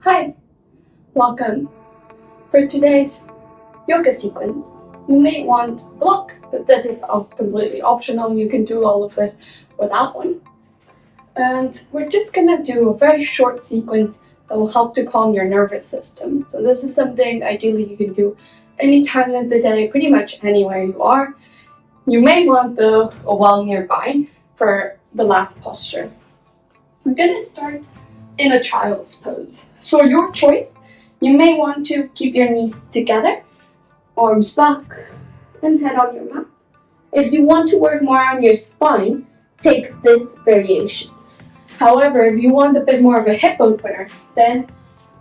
Hi, welcome. For today's yoga sequence, you may want a block, but this is completely optional. You can do all of this without one. And we're just gonna do a very short sequence that will help to calm your nervous system. So this is something ideally you can do any time of the day, pretty much anywhere you are. You may want though a wall nearby for the last posture. We're gonna start in a child's pose. So your choice, you may want to keep your knees together, arms back, and head on your mat. If you want to work more on your spine, take this variation. However, if you want a bit more of a hip opener, then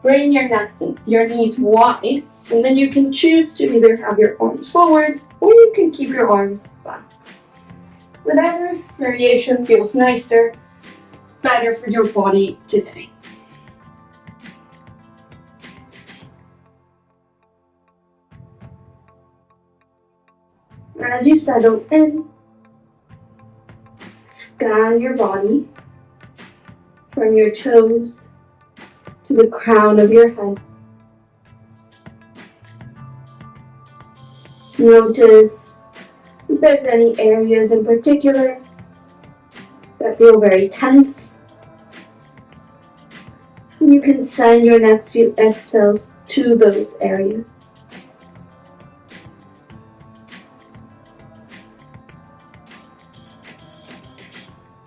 bring your knees wide, and then you can choose to either have your arms forward or you can keep your arms back. Whatever variation feels nicer, better for your body today. As you settle in, scan your body from your toes to the crown of your head. Notice if there's any areas in particular that feel very tense. You can send your next few exhales to those areas.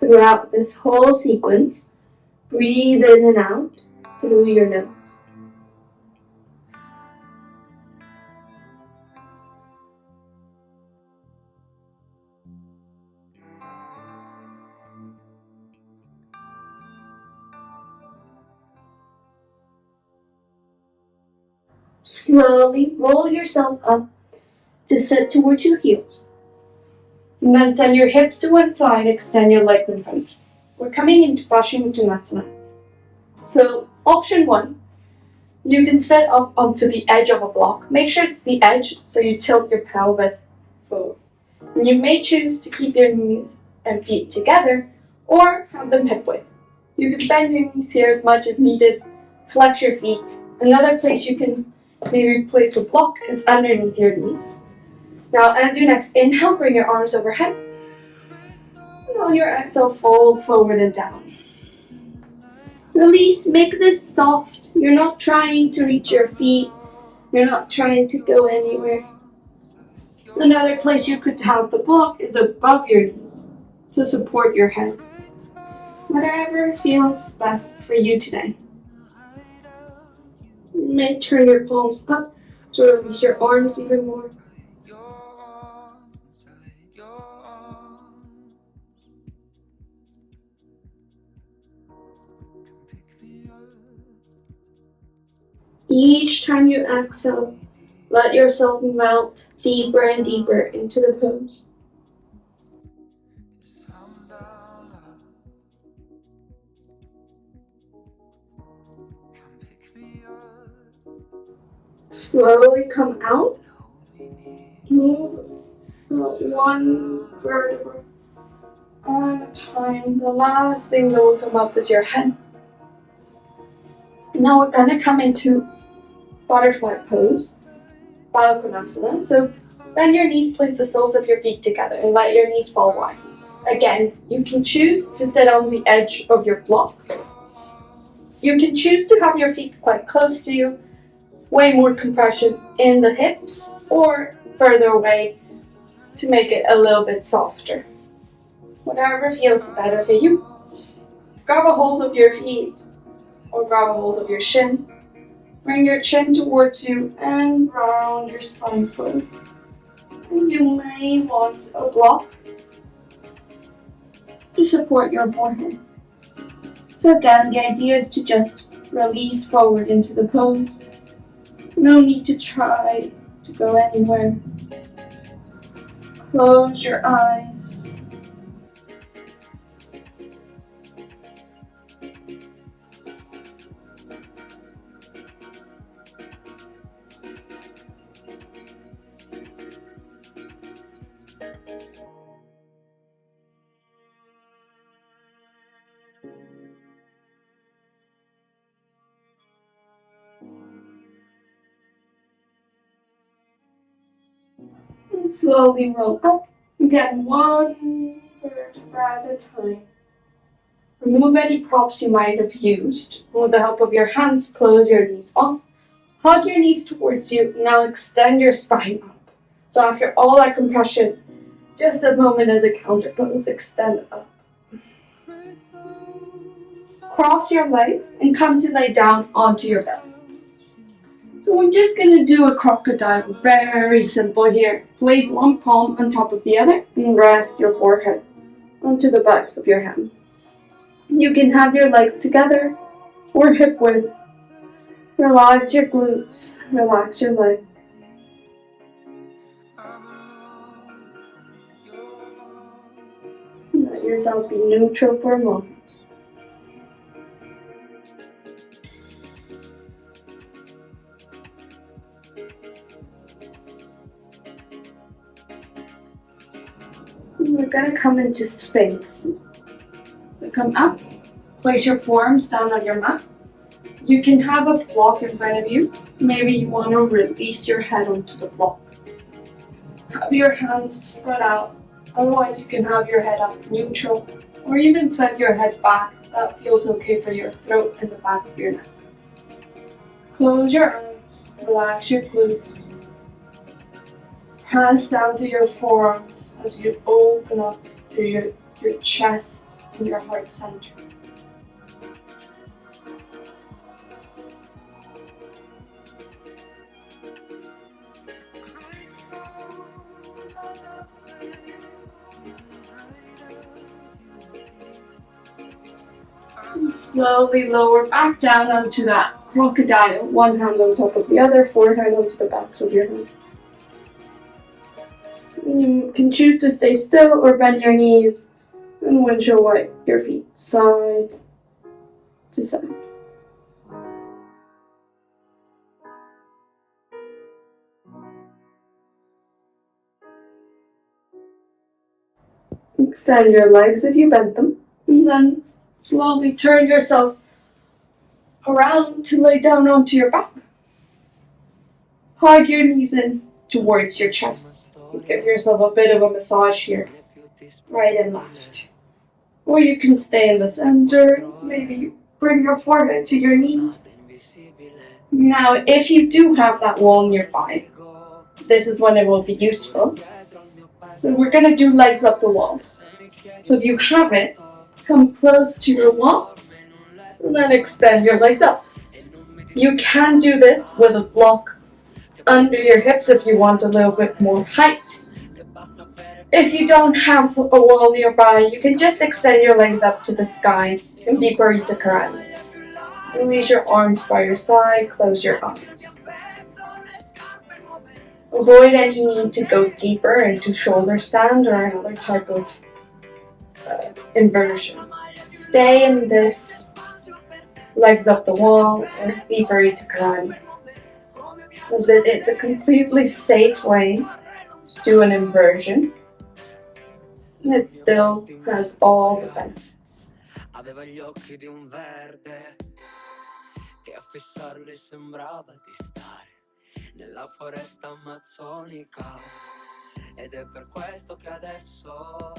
Throughout this whole sequence, breathe in and out through your nose. Slowly roll yourself up to sit towards your heels. And then send your hips to one side, extend your legs in front. We're coming into Bashimutanasana. So option 1, you can sit up onto the edge of a block. Make sure it's the edge so you tilt your pelvis forward. And you may choose to keep your knees and feet together or have them hip width. You can bend your knees here as much as needed, flex your feet. Another place you can maybe place a block is underneath your knees. Now, as you next inhale, bring your arms overhead. And on your exhale, fold forward and down. Release, make this soft. You're not trying to reach your feet. You're not trying to go anywhere. Another place you could have the block is above your knees to support your head. Whatever feels best for you today. You may turn your palms up to release your arms even more. Each time you exhale, let yourself melt deeper and deeper into the pose. Slowly come out. Move one vertebra at a time. The last thing that will come up is your head. Now we're going to come into butterfly pose, Bashimutanasana. So bend your knees, place the soles of your feet together and let your knees fall wide. Again, you can choose to sit on the edge of your block. You can choose to have your feet quite close to you, way more compression in the hips, or further away to make it a little bit softer. Whatever feels better for you. Grab a hold of your feet or grab a hold of your shin. Bring your chin towards you and round your spine forward. And you may want a block to support your forehead. So again, the idea is to just release forward into the pose. No need to try to go anywhere. Close your eyes. Slowly roll up. Get one vertebra at a time. Remove any props you might have used. With the help of your hands, close your knees off. Hug your knees towards you. Now extend your spine up. So after all that compression, just a moment as a counter pose, extend up. Cross your legs and come to lay down onto your belly. So we're just going to do a crocodile, very simple here. Place one palm on top of the other and rest your forehead onto the backs of your hands. You can have your legs together or hip width. Relax your glutes, relax your legs. Let yourself be neutral for a moment. We're going to come into space. So come up, place your forearms down on your mat. You can have a block in front of you. Maybe you want to release your head onto the block. Have your hands spread out. Otherwise, you can have your head up neutral or even send your head back. That feels okay for your throat and the back of your neck. Close your eyes, relax your glutes. Hands down to your forearms as you open up to your chest and your heart center. And slowly lower back down onto that crocodile, one hand on top of the other, forehead onto the backs of your hands. You can choose to stay still or bend your knees and windshield wipe your feet side to side. Extend your legs if you bend them, and then slowly turn yourself around to lay down onto your back. Hug your knees in towards your chest. Give yourself a bit of a massage here, right and left. Or you can stay in the center, maybe bring your forehead to your knees. Now, if you do have that wall nearby, this is when it will be useful. So we're going to do legs up the wall. So if you have it, come close to your wall, and then extend your legs up. You can do this with a block under your hips if you want a little bit more height. If you don't have a wall nearby, you can just extend your legs up to the sky and be Burrito Karate. Release your arms by your side, close your eyes. Avoid any need to go deeper into shoulder stand or another type of inversion. Stay in this legs up the wall or be Burrito Karate, because it's a completely safe way to do an inversion. And it still has all the benefits. Aveva gli occhi di un verde che a fissarli sembrava di stare nella foresta amazzonica, ed è per questo che adesso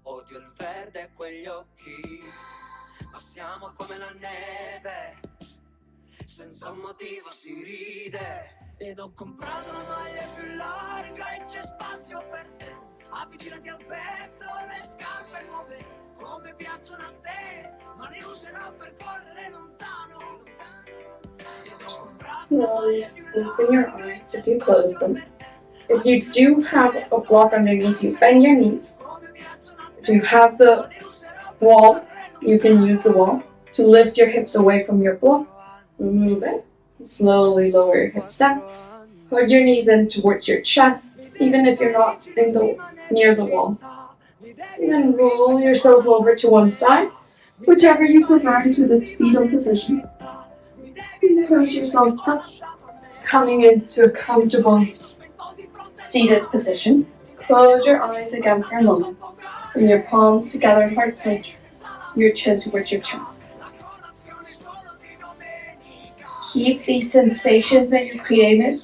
odio il verde e quegli occhi, ma siamo come la neve, senza un motivo si ride, ed ho comprato una maglia più larga e c'è spazio per te. Avvicinati al petto, le scarpe nuove, come piacciono a te, ma le userò per correre lontano. Open your eyes if you close them. If you do have a block underneath you, bend your knees. If you have the wall, you can use the wall to lift your hips away from your block. Remove it. Slowly lower your hips down. Hug your knees in towards your chest, even if you're not near the wall. And then roll yourself over to one side, whichever you prefer, into this fetal position. And press yourself up, coming into a comfortable seated position. Close your eyes again for a moment. Bring your palms together in heart center, your chin towards your chest. Keep these sensations that you created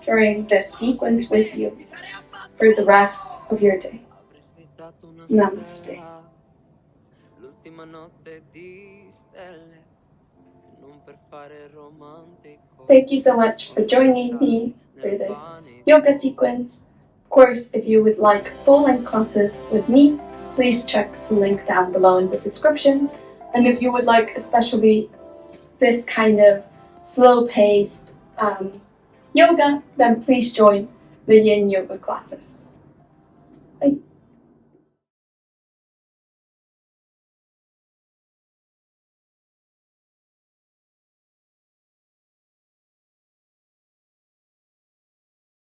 during this sequence with you. for the rest of your day. Namaste. L'ultima notte di stelle, non per fare romantico. Thank you so much for joining me for this yoga sequence. Of course, if you would like full-length classes with me, please check the link down below in the description. And if you would like especially this kind of slow-paced yoga, then please join the Yin Yoga classes.